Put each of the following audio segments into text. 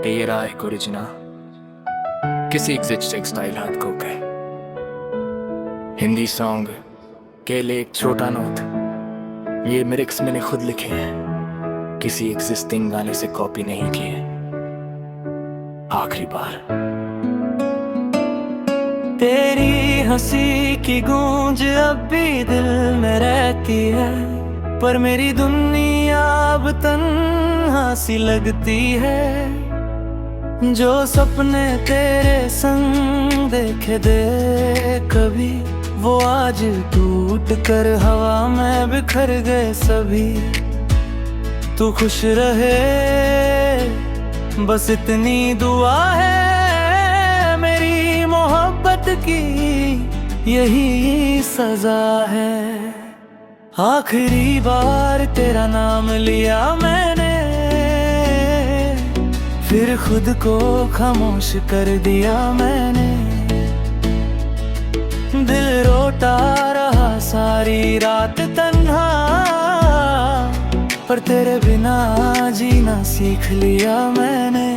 ये रहा एक ओरिजिनल, किसी एग्जिस्टिंग स्टाइल हाथ खो गए। हिंदी सॉन्ग के लिए एक छोटा नोट, ये लिरिक्स मैंने खुद लिखे हैं, किसी एग्जिस्टिंग गाने से कॉपी नहीं किए। आखिरी बार तेरी हंसी की गूंज अब भी दिल में रहती है, पर मेरी दुनिया अब तन्हा सी लगती है। जो सपने तेरे संग देखे दे कभी, वो आज टूट कर हवा में बिखर गए सभी। तू खुश रहे बस इतनी दुआ है, मेरी मोहब्बत की यही सजा है। आखिरी बार तेरा नाम लिया मैंने, फिर खुद को खामोश कर दिया मैंने। दिल रोता रहा सारी रात तन्हा, पर तेरे बिना जीना सीख लिया मैंने।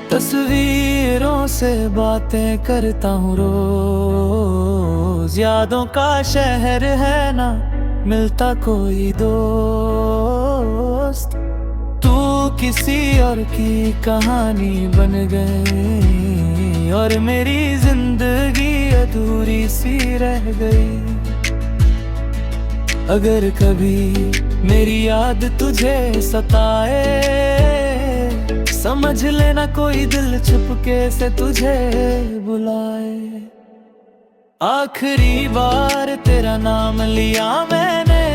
तस्वीरों से बातें करता हूँ रोज, यादों का शहर है ना मिलता कोई दोस्त। तू किसी और की कहानी बन गई, और मेरी जिंदगी अधूरी सी रह गई। अगर कभी मेरी याद तुझे सताए, समझ लेना कोई दिल चुपके से तुझे बुलाए। आखिरी बार तेरा नाम लिया मैंने,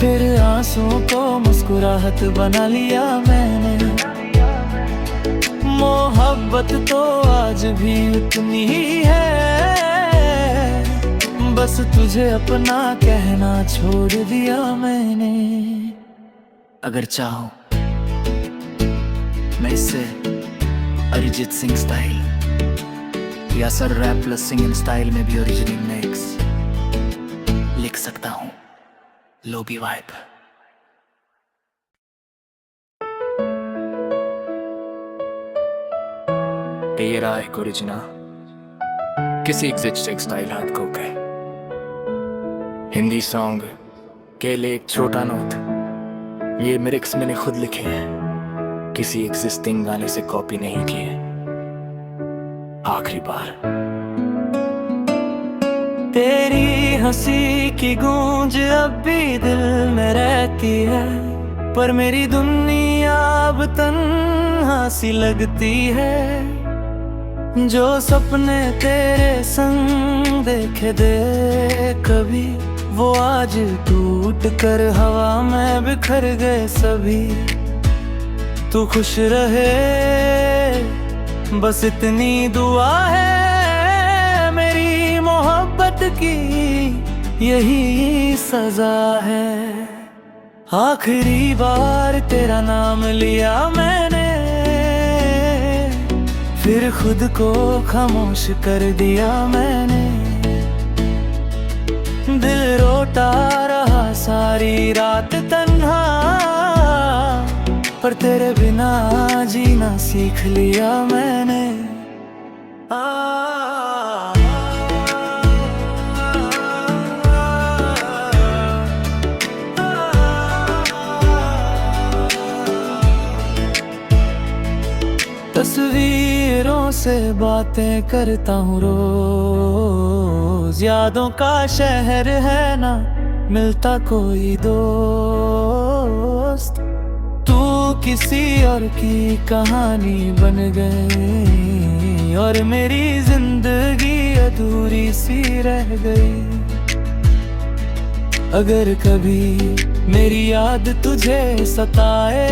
फिर आंसुओं को मुस्कुराहट बना लिया मैंने। मोहब्बत तो आज भी उतनी ही है, बस तुझे अपना कहना छोड़ दिया मैंने। अगर चाहो मैं इससे अरिजीत सिंह स्टाइल या sir rap plus singing style में भी ओरिजिनल मिक्स लिख सकता हूँ। Lofi vibe. ये रहा एक ओरिजिनल, किसी एग्जिस्टिंग स्टाइल हाथ खो गए। हिंदी सॉन्ग के लिए एक छोटा नोट, ये लिरिक्स मैंने खुद लिखे हैं, किसी एग्जिस्टिंग गाने से कॉपी नहीं किए। आखिरी बार तेरी हंसी की गूंज अब भी दिल में रहती है, पर मेरी दुनिया अब तन्हा सी लगती है। जो सपने तेरे संग देखे दे कभी, वो आज टूट कर हवा में बिखर गए सभी। तू खुश रहे बस इतनी दुआ है, मेरी मोहब्बत की यही सजा है। आखिरी बार तेरा नाम लिया मैंने, फिर खुद को खामोश कर दिया मैंने। दिल रोता रहा सारी रात तन्हा, पर तेरे बिना जीना सीख लिया मैंने। तस्वीरों से बातें करता हूँ रोज, यादों का शहर है ना मिलता कोई दोस्त। तू किसी और की कहानी बन गई, और मेरी जिंदगी अधूरी सी रह गई। अगर कभी मेरी याद तुझे सताए,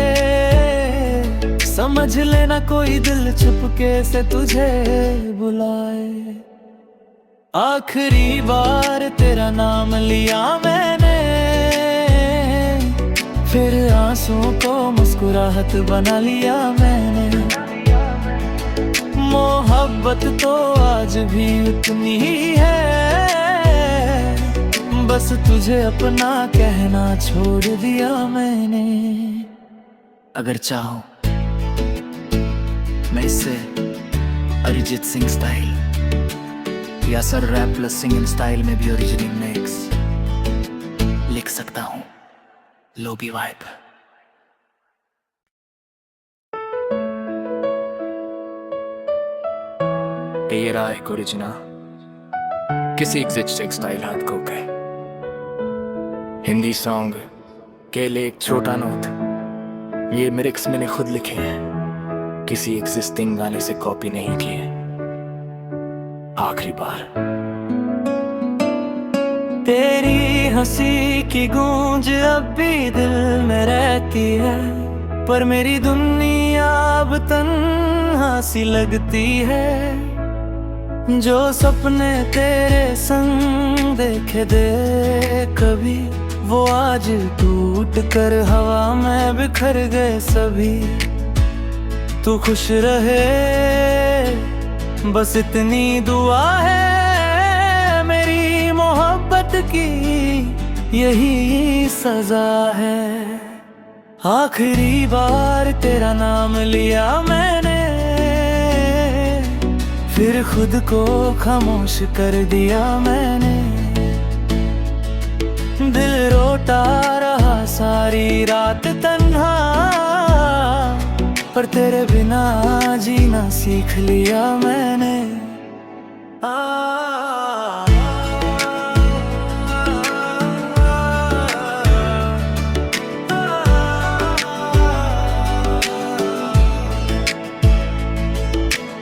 समझ लेना कोई दिल चुपके से तुझे बुलाए। आखिरी बार तेरा नाम लिया मैंने, फिर आंसुओं को मुस्कुराहट बना लिया मैंने। मोहब्बत तो आज भी उतनी ही है, बस तुझे अपना कहना छोड़ दिया मैंने। अगर चाहो मैं इससे अरिजीत सिंह स्टाइल या sir rap plus singing style में भी ओरिजिनल मिक्स लिख सकता हूँ, लो बी वाइब। ये रहा एक ओरिजिनल किसी एग्जिस्टिंग स्टाइल हाथ को गए हिंदी सॉन्ग के लिए एक छोटा नोट। ये लिरिक्स मैंने खुद लिखे हैं, किसी एग्जिस्टिंग गाने से कॉपी नहीं किए। आखिरी बार तेरी हंसी की गूंज अब भी दिल में रहती है, पर मेरी दुनिया अब तन्हा सी लगती है। जो सपने तेरे संग देखे दे कभी, वो आज टूट कर हवा में बिखर गए सभी। तू खुश रहे बस इतनी दुआ है, मेरी मोहब्बत की यही सजा है। आखिरी बार तेरा नाम लिया मैंने, फिर खुद को खामोश कर दिया मैंने। दिल रोता रहा सारी रात तन्हा, पर तेरे बिना जीना सीख लिया मैंने।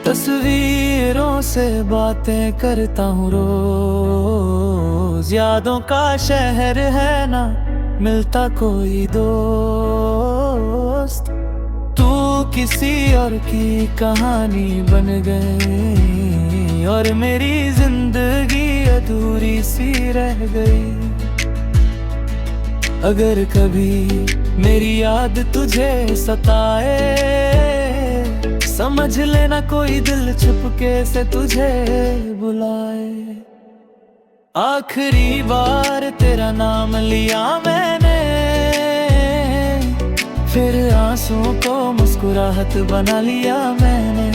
तस्वीरों से बातें करता हूँ रोज, यादों का शहर है ना मिलता कोई दोस्त। तू किसी और की कहानी बन गई, और मेरी जिंदगी अधूरी सी रह गई। अगर कभी मेरी याद तुझे सताए, समझ लेना कोई दिल चुपके से तुझे बुलाए। आखिरी बार तेरा नाम लिया मैंने, फिर आंसुओं को मुस्कुराहट बना लिया मैंने।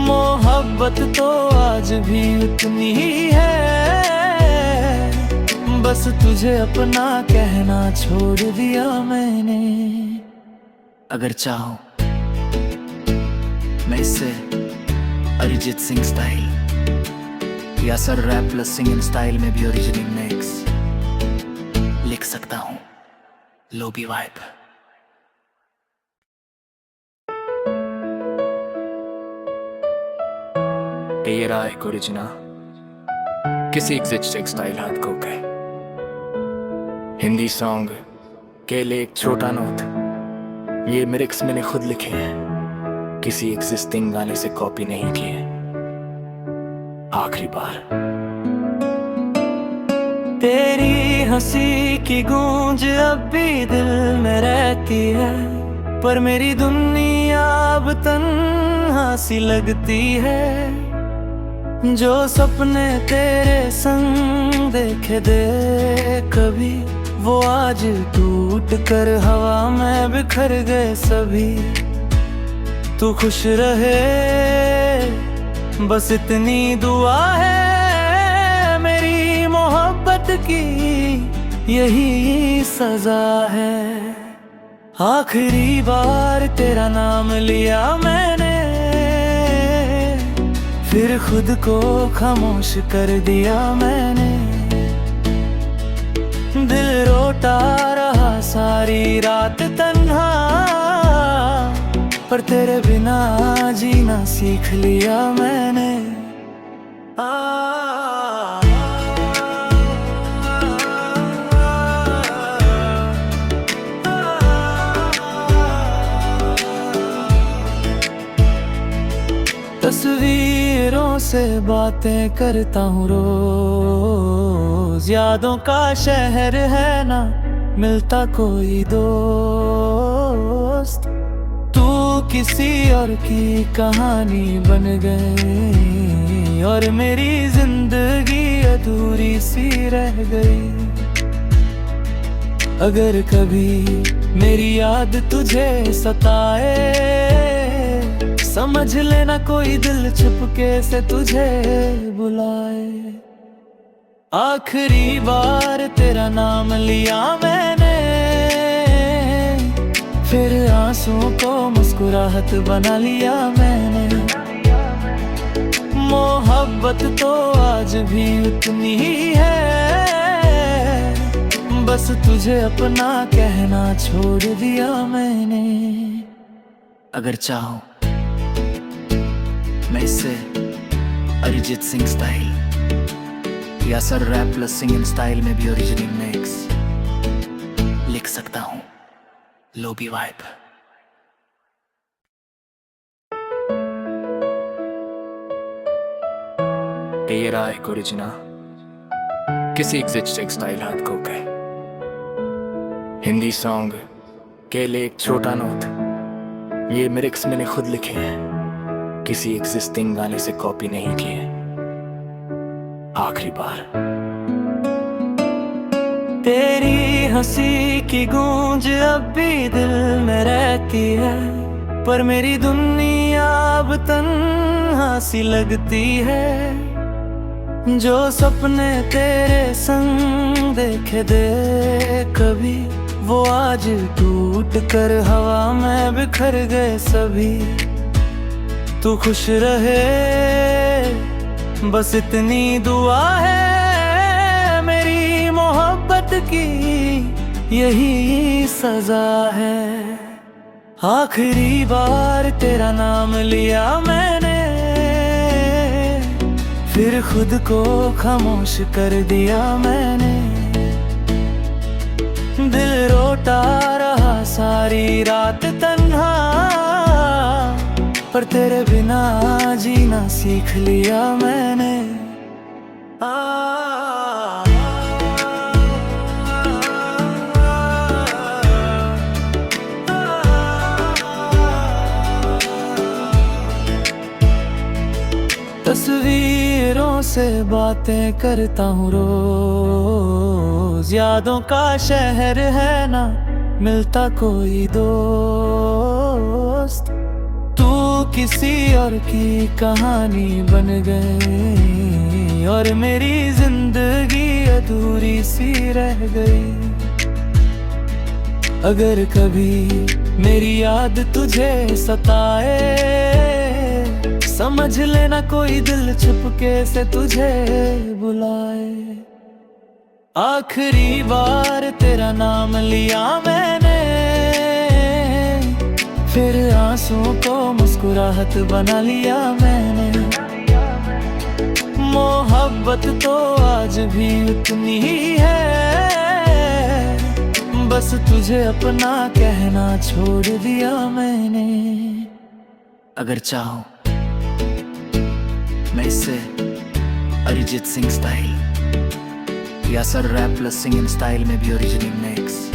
मोहब्बत तो आज भी उतनी ही है, बस तुझे अपना कहना छोड़ दिया मैंने। अगर चाहो मैं इससे अरिजीत सिंह स्टाइल या sir rap plus singing style में भी ओरिजिनल मिक्स लिख सकता हूँ, लो बी वाइब। ये रहा एक ओरिजिनल किसी एग्जिस्टिंग स्टाइल हाथ को गए हिंदी सॉन्ग के लिए एक छोटा नोट। ये लिरिक्स मैंने खुद लिखे हैं, किसी एग्जिस्टिंग गाने से कॉपी नहीं किए। आखिरी बार तेरी हंसी की गूंज अब भी दिल में रहती है, पर मेरी दुनिया अब तन्हा सी लगती है। जो सपने तेरे संग देखे दे कभी, वो आज टूट कर हवा में बिखर गए सभी। तू खुश रहे बस इतनी दुआ है, मेरी मोहब्बत की यही सजा है। आखिरी बार तेरा नाम लिया मैंने, फिर खुद को खामोश कर दिया मैंने। दिल रोता रहा सारी रात तन्हा, पर तेरे बिना जीना सीख लिया मैंने। तस्वीरों से बातें करता हूँ रोज, यादों का शहर है ना मिलता कोई दोस्त। तू किसी और की कहानी बन गई और मेरी जिंदगी अधूरी सी रह गई। अगर कभी मेरी याद तुझे सताए, समझ लेना कोई दिल चुपके से तुझे बुलाए। आखिरी बार तेरा नाम लिया मैंने, फिर आंसुओं को मुस्कुराहट बना लिया मैंने। मोहब्बत तो आज भी उतनी ही है, बस तुझे अपना कहना छोड़ दिया मैंने। अगर चाहो मैं इससे अरिजीत सिंह स्टाइल या sir rap plus singing style में भी ओरिजिनल मिक्स लिख सकता हूँ। Lofi vibe. ये रहा एक ओरिजिनल, किसी एग्जिस्टिंग स्टाइल हाथ खो गए। हिंदी सॉन्ग के लिए एक छोटा नोट, ये लिरिक्स मैंने खुद लिखे हैं, किसी एग्जिस्टिंग गाने से कॉपी नहीं किए। आखिरी बार। तेरी हंसी की गूंज अब भी दिल में रहती है, पर मेरी दुनिया अब तन्हा सी लगती है। जो सपने तेरे संग देखे दे कभी, वो आज टूट कर हवा में बिखर गए सभी। तू खुश रहे बस इतनी दुआ है, मेरी मोहब्बत की यही सजा है। आखिरी बार तेरा नाम लिया मैंने, फिर खुद को खामोश कर दिया मैंने। दिल रोता रहा सारी रात तन्हा, पर तेरे बिना जीना सीख लिया मैंने। तस्वीरों से बातें करता हूँ रोज, यादों का शहर है ना मिलता कोई दोस्त। तू किसी और की कहानी बन गई और मेरी जिंदगी अधूरी सी रह गई। अगर कभी मेरी याद तुझे सताए, समझ लेना कोई दिल चुपके से तुझे बुलाए। आखिरी बार तेरा नाम लिया मैंने, फिर आंसुओं को मुस्कुराहट बना लिया मैंने। मोहब्बत तो आज भी उतनी ही है, बस तुझे अपना कहना छोड़ दिया मैंने। अगर चाहो मैं इससे अरिजीत सिंह स्टाइल या sir rap plus singing style में भी ओरिजिनल मिक्स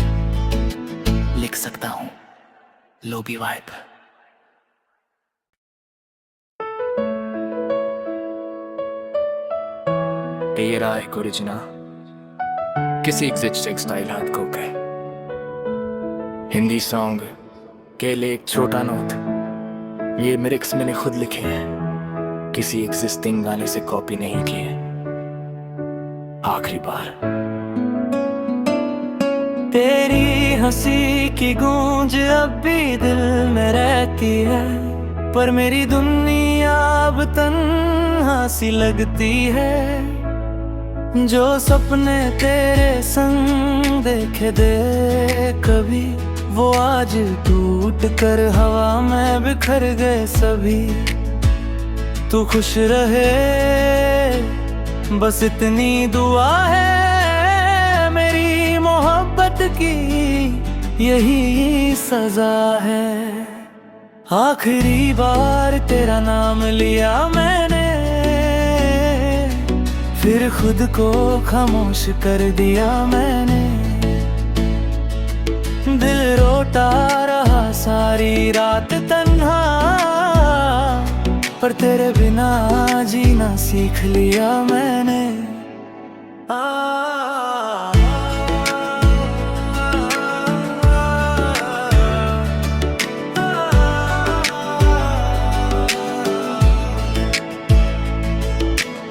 लिख सकता हूँ। Lofi vibe. ये रहा एक ओरिजिनल, किसी एग्जिस्टिंग स्टाइल हाथ खो गए। हिंदी सॉन्ग के लिए एक छोटा नोट, ये लिरिक्स मैंने खुद लिखे हैं, किसी एग्जिस्टिंग गाने से कॉपी नहीं किए। आखिरी बार। तेरी हंसी की गूंज अब भी दिल में रहती है, पर मेरी दुनिया अब तन्हा सी लगती है। जो सपने तेरे संग देखे दे कभी, वो आज टूट कर हवा में बिखर गए सभी। तू खुश रहे बस इतनी दुआ है, मेरी मोहब्बत की यही सजा है। आखिरी बार तेरा नाम लिया मैंने, फिर खुद को खामोश कर दिया मैंने। दिल रोता रहा सारी रात तन्हा, पर तेरे बिना जीना सीख लिया मैंने।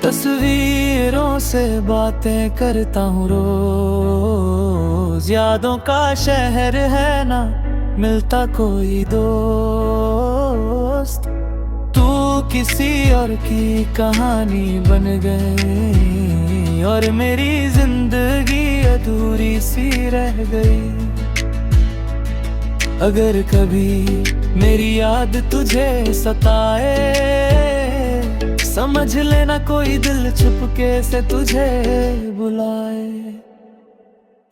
तस्वीरों से बातें करता हूँ रोज, यादों का शहर है ना मिलता कोई दोस्त। तू किसी और की कहानी बन गई और मेरी जिंदगी अधूरी सी रह गई। अगर कभी मेरी याद तुझे सताए, समझ लेना कोई दिल चुपके से तुझे बुलाए।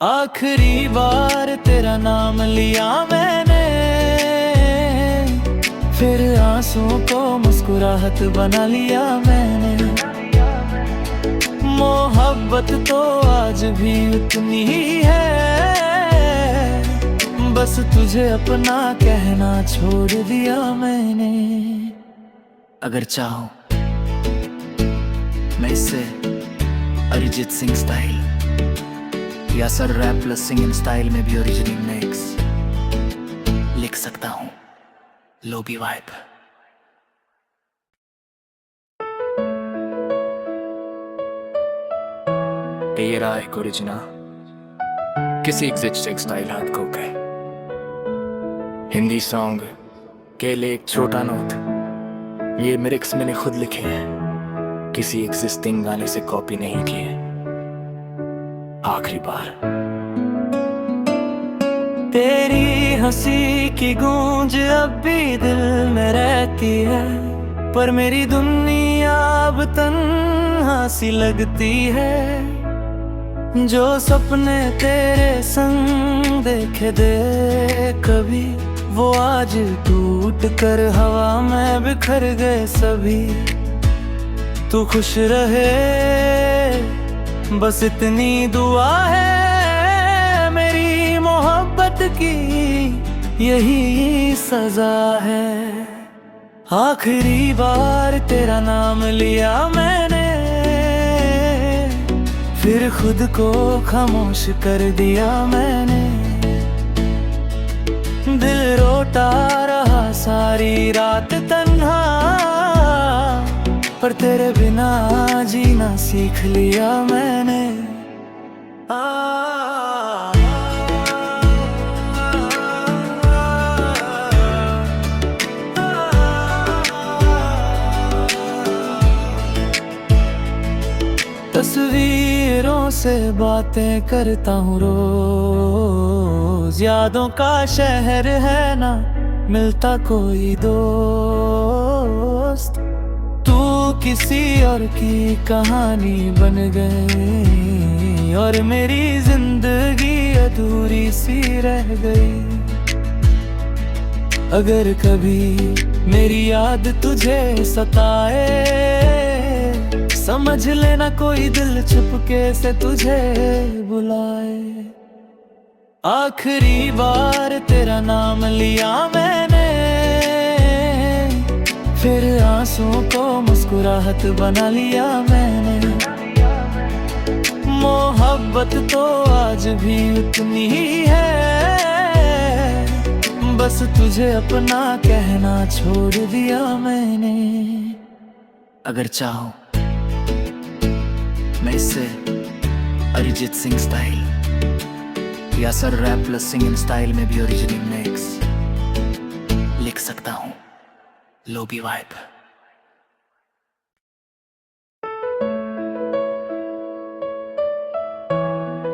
आखिरी बार तेरा नाम लिया मैंने, फिर आंसुओं को मुस्कुराहट बना लिया मैंने। मोहब्बत तो आज भी उतनी ही है, बस तुझे अपना कहना छोड़ दिया मैंने। अगर चाहो मैं इससे अरिजीत सिंह स्टाइल या sir rap plus singing style में भी ओरिजिनल मिक्स लिख सकता हूँ। Lofi vibe. ये रहा एक ओरिजिनल किसी एग्जिस्टिंग स्टाइल हाथ को गए। हिंदी सॉन्ग के लिए एक छोटा नोट, ये लिरिक्स मैंने खुद लिखे हैं, किसी एग्जिस्टिंग गाने से कॉपी नहीं किए। आखिरी बार। तेरी हंसी की गूंज अब भी दिल में रहती है, पर मेरी दुनिया अब तन्हा सी लगती है। जो सपने तेरे संग देखे दे कभी, वो आज टूट कर हवा में बिखर गए सभी। तू खुश रहे बस इतनी दुआ है मेरी मोहब्बत की, यही सजा है। आखिरी बार तेरा नाम लिया मैंने, फिर खुद को खामोश कर दिया मैंने। दिल रोता रहा सारी रात तन्हा, पर तेरे बिना जीना सीख लिया मैंने। तस्वीरों से बातें करता हूँ रोज, यादों का शहर है ना मिलता कोई दोस्त। तू किसी और की कहानी बन गई और मेरी जिंदगी अधूरी सी रह गई। अगर कभी मेरी याद तुझे सताए, समझ लेना कोई दिल चुपके से तुझे बुलाए। आखिरी बार तेरा नाम लिया मैंने, फिर आंसुओं को मुस्कुराहट बना लिया मैंने। मोहब्बत तो आज भी उतनी ही है, बस तुझे अपना कहना छोड़ दिया मैंने। अगर चाहो मैं इससे अरिजीत सिंह स्टाइल या sir rap plus singing style में भी ओरिजिनल मिक्स लिख सकता हूँ। Lofi vibe.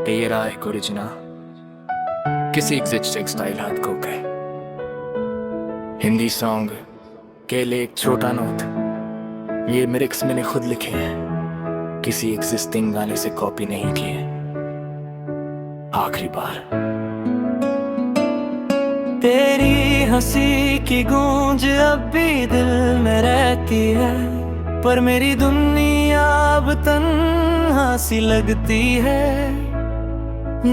ये रहा एक ओरिजिनल किसी एग्जिस्टिंग स्टाइल हाथ को गए। हिंदी सॉन्ग के लिए एक छोटा नोट, ये लिरिक्स मैंने खुद लिखे हैं, किसी एग्जिस्टिंग गाने से कॉपी नहीं किए। आखिरी बार। तेरी हंसी की गूंज अब भी दिल में रहती है, पर मेरी दुनिया अब तन्हा सी लगती है।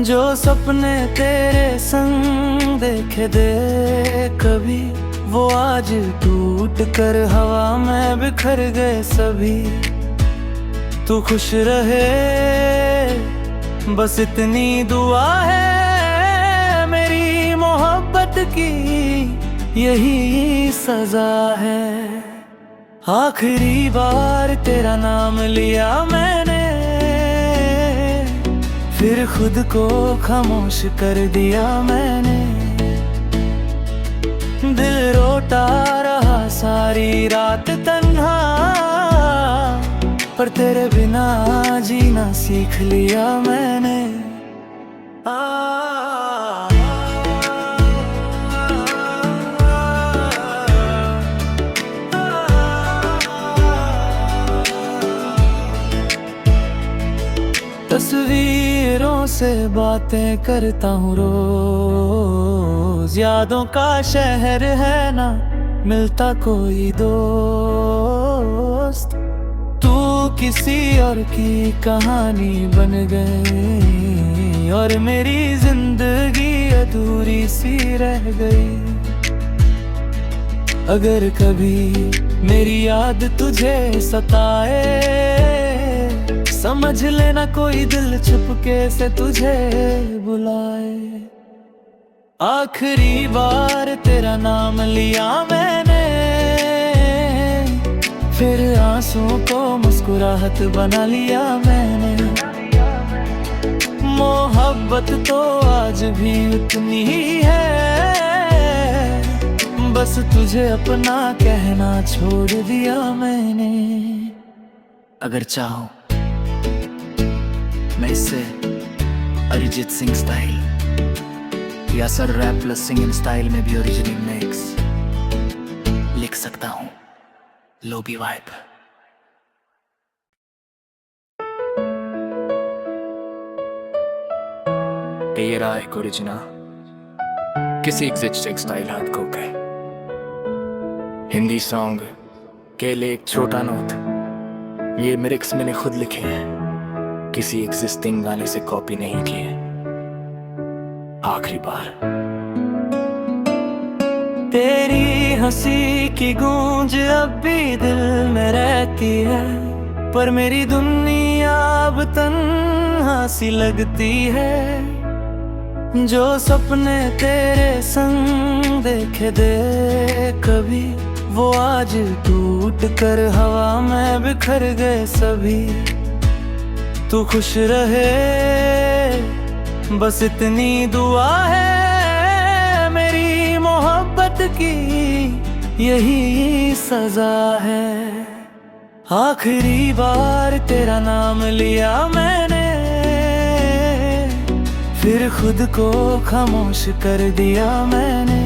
जो सपने तेरे संग देखे दे कभी, वो आज टूट कर हवा में बिखर गए सभी। तू खुश रहे बस इतनी दुआ है, मेरी मोहब्बत की यही सजा है। आखिरी बार तेरा नाम लिया मैंने, फिर खुद को खामोश कर दिया मैंने। दिल रोता रहा सारी रात तन्हा, पर तेरे बिना जीना सीख लिया मैंने। तस्वीरों से बातें करता हूँ रोज, यादों का शहर है ना मिलता कोई दोस्त। तू किसी और की कहानी बन गई और मेरी जिंदगी अधूरी सी रह गई। अगर कभी मेरी याद तुझे सताए, समझ लेना कोई दिल चुपके से तुझे बुलाए। आखिरी बार तेरा नाम लिया मैंने, फिर आंसुओं को मुस्कुराहट बना लिया मैंने। मोहब्बत तो आज भी उतनी ही है, बस तुझे अपना कहना छोड़ दिया मैंने। अगर चाहो मैं इससे अरिजीत सिंह स्टाइल या sir rap plus singing style में भी ओरिजिनल मिक्स लिख सकता हूँ। Lofi vibe. ये रहा एक ओरिजिनल किसी एग्जिस्टिंग स्टाइल हाथ खो गए। हिंदी सॉन्ग के लिए एक छोटा नोट, ये लिरिक्स मैंने खुद लिखे हैं, किसी एग्जिस्टिंग गाने से कॉपी नहीं किए। आखिरी बार। तेरी हंसी की गूंज अब भी दिल में रहती है, पर मेरी दुनिया अब तन्हा सी लगती है। जो सपने तेरे संग देखे दे कभी, वो आज टूट कर हवा में बिखर गए सभी। तू खुश रहे बस इतनी दुआ है, मेरी मोहब्बत की यही सजा है। आखिरी बार तेरा नाम लिया मैंने, फिर खुद को खामोश कर दिया मैंने।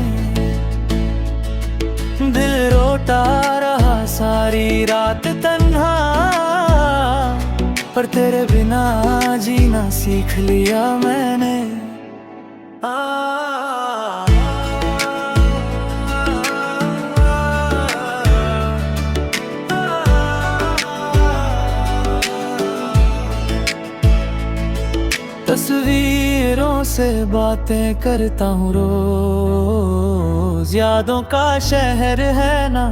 दिल रोता रहा सारी रात तन्हा, पर तेरे बिना जीना सीख लिया मैंने। तस्वीरों से बातें करता हूँ रोज, यादों का शहर है ना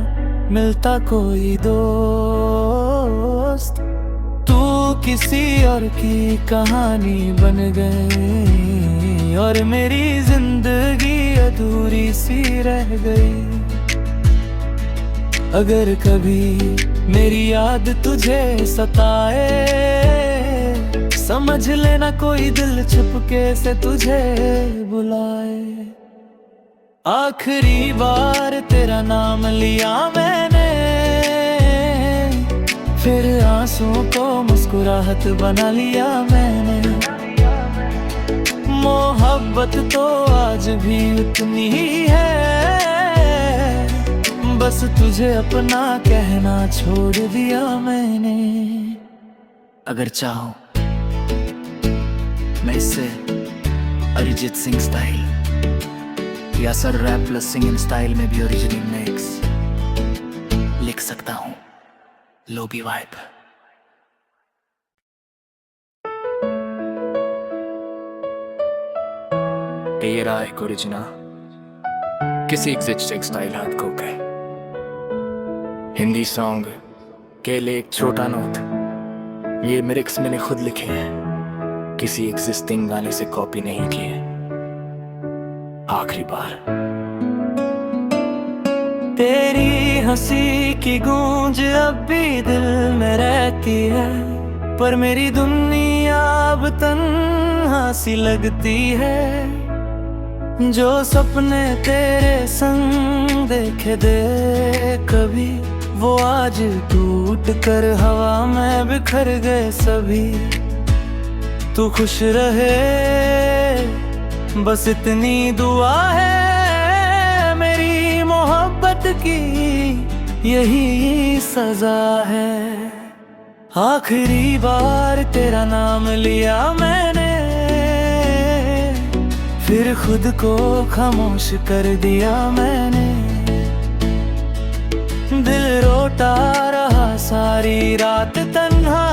मिलता कोई दोस्त। तू किसी और की कहानी बन गई और मेरी जिंदगी अधूरी सी रह गई। अगर कभी मेरी याद तुझे सताए, समझ लेना कोई दिल चुपके से तुझे बुलाए। आखिरी बार तेरा नाम लिया मैंने, फिर आंसुओं को मुस्कुराहट बना लिया मैंने। मोहब्बत तो आज भी उतनी ही है, बस तुझे अपना कहना छोड़ दिया मैंने। अगर चाहो मैं इससे अरिजीत सिंह स्टाइल या sir rap plus singing style में भी ओरिजिनल मिक्स लिख सकता हूँ। Lofi vibe. ये रहा एक ओरिजिनल किसी एग्जिस्टिंग स्टाइल हाथ खो गए। हिंदी सॉन्ग के लिए एक छोटा नोट, ये लिरिक्स मैंने खुद लिखे हैं, किसी एग्जिस्टिंग गाने से कॉपी नहीं किए। आखिरी बार तेरी हंसी की गूंज अब भी दिल में रहती है, पर मेरी दुनिया अब तन्हा सी लगती है। जो सपने तेरे संग देखे दे कभी, वो आज टूट कर हवा में बिखर गए सभी। तू खुश रहे बस इतनी दुआ है, मेरी मोहब्बत की यही सजा है। आखिरी बार तेरा नाम लिया मैंने, फिर खुद को खामोश कर दिया मैंने। दिल रोता रहा सारी रात तन्हा,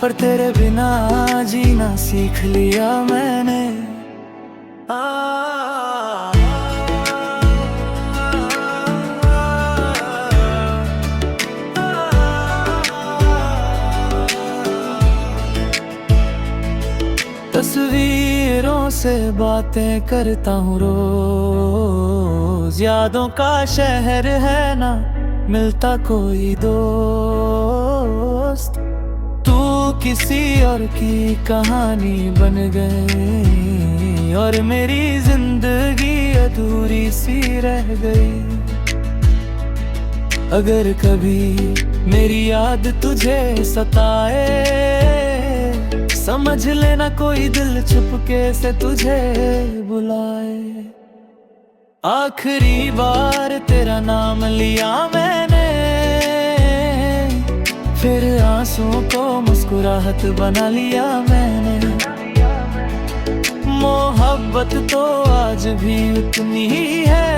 पर तेरे बिना जीना सीख लिया मैंने। तस्वीरों से बातें करता हूँ रोज, यादों का शहर है ना मिलता कोई दोस्त। तू किसी और की कहानी बन गई, और मेरी जिंदगी अधूरी सी रह गई। अगर कभी मेरी याद तुझे सताए, समझ लेना कोई दिल चुपके से तुझे बुलाए। आखिरी बार तेरा नाम लिया मैंने, फिर आंसुओं को मुस्कुराहट बना लिया मैंने। मोहब्बत तो आज भी उतनी ही है,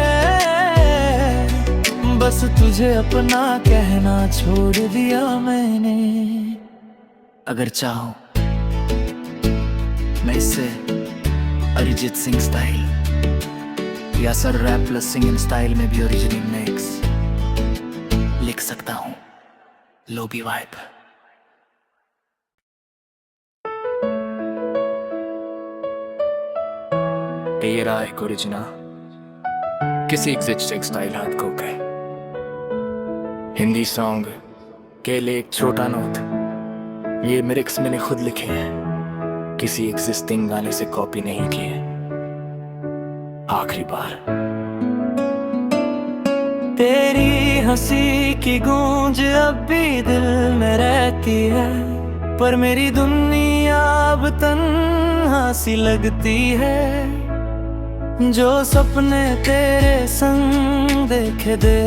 बस तुझे अपना कहना छोड़ दिया मैंने। अगर चाहो मैं इससे अरिजीत सिंह स्टाइल या sir rap plus singing style में भी ओरिजिनल मिक्स लिख सकता हूँ। Lofi vibe. ये रहा एक ओरिजिनल, किसी एग्जिस्टिंग स्टाइल हाथ खो गए। हिंदी सॉन्ग के लिए एक छोटा नोट, ये लिरिक्स मैंने खुद लिखे हैं, किसी एग्जिस्टिंग गाने से कॉपी नहीं किए। आखिरी बार तेरी हंसी की गूंज अब भी दिल में रहती है, पर मेरी दुनिया अब तन्हा सी लगती है। जो सपने तेरे संग देखे दे